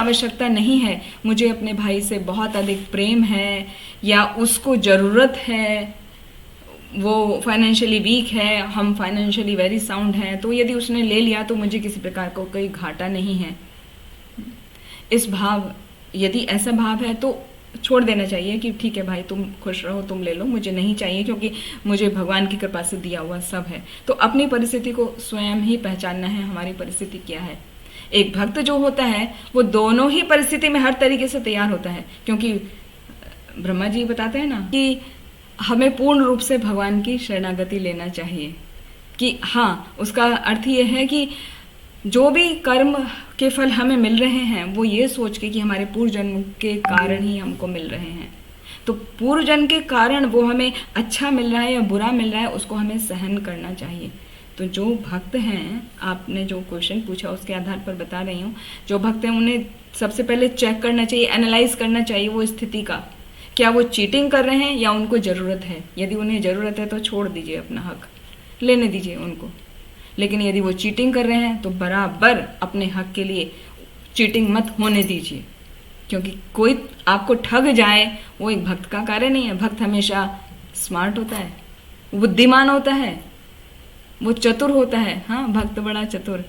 आवश्यकता नहीं है, मुझे अपने भाई से बहुत अधिक प्रेम है या उसको ज़रूरत है, वो फाइनेंशियली वीक है, हम फाइनेंशियली वेरी साउंड हैं, तो यदि उसने ले लिया तो मुझे किसी प्रकार का कोई घाटा नहीं है। इस भाव, यदि ऐसा भाव है तो छोड़ देना चाहिए कि ठीक है भाई, तुम खुश रहो, तुम ले लो, मुझे नहीं चाहिए, क्योंकि मुझे भगवान की कृपा से दिया हुआ सब है। तो अपनी परिस्थिति को स्वयं ही पहचानना है, हमारी परिस्थिति क्या है। एक भक्त जो होता है वो दोनों ही परिस्थिति में हर तरीके से तैयार होता है, क्योंकि ब्रह्मा जी बताते हैं ना कि हमें पूर्ण रूप से भगवान की शरणागति लेना चाहिए। कि हाँ, उसका अर्थ ये है कि जो भी कर्म के फल हमें मिल रहे हैं वो ये सोच के कि हमारे पूर्व जन्म के कारण ही हमको मिल रहे हैं। तो पूर्व जन्म के कारण वो हमें अच्छा मिल रहा है या बुरा मिल रहा है, उसको हमें सहन करना चाहिए। तो जो भक्त हैं, आपने जो क्वेश्चन पूछा उसके आधार पर बता रही हूँ, जो भक्त हैं उन्हें सबसे पहले चेक करना चाहिए, एनालाइज करना चाहिए वो स्थिति का, क्या वो चीटिंग कर रहे हैं या उनको ज़रूरत है। यदि उन्हें ज़रूरत है तो छोड़ दीजिए, अपना हक लेने दीजिए उनको। लेकिन यदि वो चीटिंग कर रहे हैं तो बराबर अपने हक के लिए चीटिंग मत होने दीजिए, क्योंकि कोई आपको ठग जाए वो एक भक्त का कार्य नहीं है। भक्त हमेशा स्मार्ट होता है, बुद्धिमान होता है, वो चतुर होता है। हाँ, भक्त बड़ा चतुर,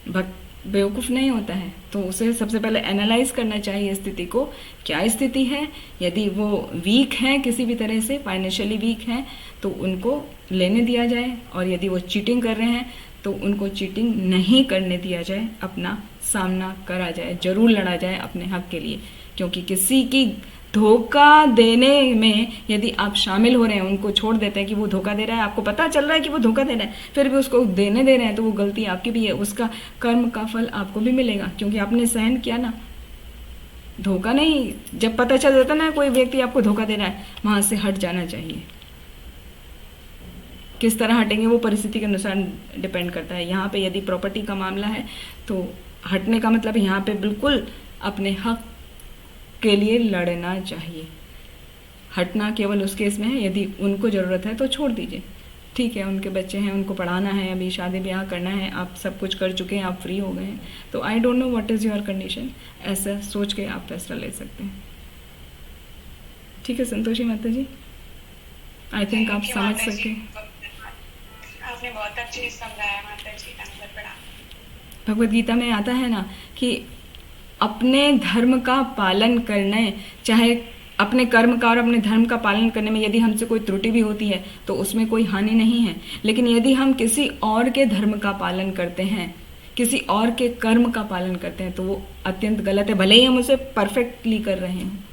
भक्त बेवकूफ़ नहीं होता है। तो उसे सबसे पहले एनालाइज करना चाहिए स्थिति को, क्या स्थिति है। यदि वो वीक हैं किसी भी तरह से, फाइनेंशियली वीक हैं, तो उनको लेने दिया जाए, और यदि वो चीटिंग कर रहे हैं तो उनको चीटिंग नहीं करने दिया जाए, अपना सामना करा जाए, जरूर लड़ा जाए अपने हक के लिए। क्योंकि किसी की धोखा देने में यदि आप शामिल हो रहे हैं, उनको छोड़ देते हैं कि वो धोखा दे रहा है, आपको पता चल रहा है कि वो धोखा दे रहा है, फिर भी उसको देने दे रहे हैं, तो वो गलती आपकी भी है, उसका कर्म का फल आपको भी मिलेगा, क्योंकि आपने सहन किया ना। धोखा नहीं, जब पता चल जाता ना कोई व्यक्ति आपको धोखा दे रहा है, वहां से हट जाना चाहिए। किस तरह हटेंगे वो परिस्थिति के अनुसार डिपेंड करता है। यहाँ पे यदि प्रॉपर्टी का मामला है तो हटने का मतलब यहाँ पे बिल्कुल अपने हक के लिए लड़ना चाहिए। हटना केवल उस केस में है यदि उनको ज़रूरत है तो छोड़ दीजिए, ठीक है, उनके बच्चे हैं, उनको पढ़ाना है, अभी शादी ब्याह करना है, आप सब कुछ कर चुके हैं, आप फ्री हो गए हैं, तो I don't know what is your condition, ऐसा सोच के आप फैसला ले सकते हैं। ठीक है संतोषी माता जी, आई थिंक आप समझ सकते हैं। आपने बहुत अच्छे समझाया माता जी, धन्यवाद बड़ा। भगवद गीता में आता है ना कि अपने धर्म का पालन करने, चाहे अपने कर्म का और अपने धर्म का पालन करने में यदि हमसे कोई त्रुटि भी होती है तो उसमें कोई हानि नहीं है। लेकिन यदि हम किसी और के धर्म का पालन करते हैं, किसी और के कर्म का पालन करते हैं, तो वो अत्यंत गलत है, भले ही हम उसे परफेक्टली कर रहे हैं।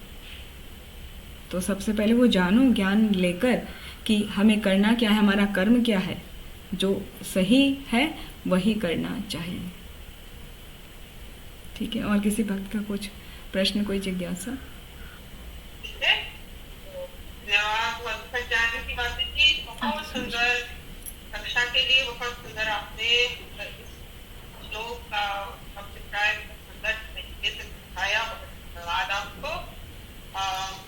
तो सबसे पहले वो जानो, ज्ञान लेकर कि हमें करना क्या है, हमारा कर्म क्या है, जो सही है वही करना चाहिए। ठीक है, और किसी भक्त का कुछ प्रश्न, कोई जिज्ञासा? बहुत सुंदर, कक्षा के लिए बहुत सुंदर आपने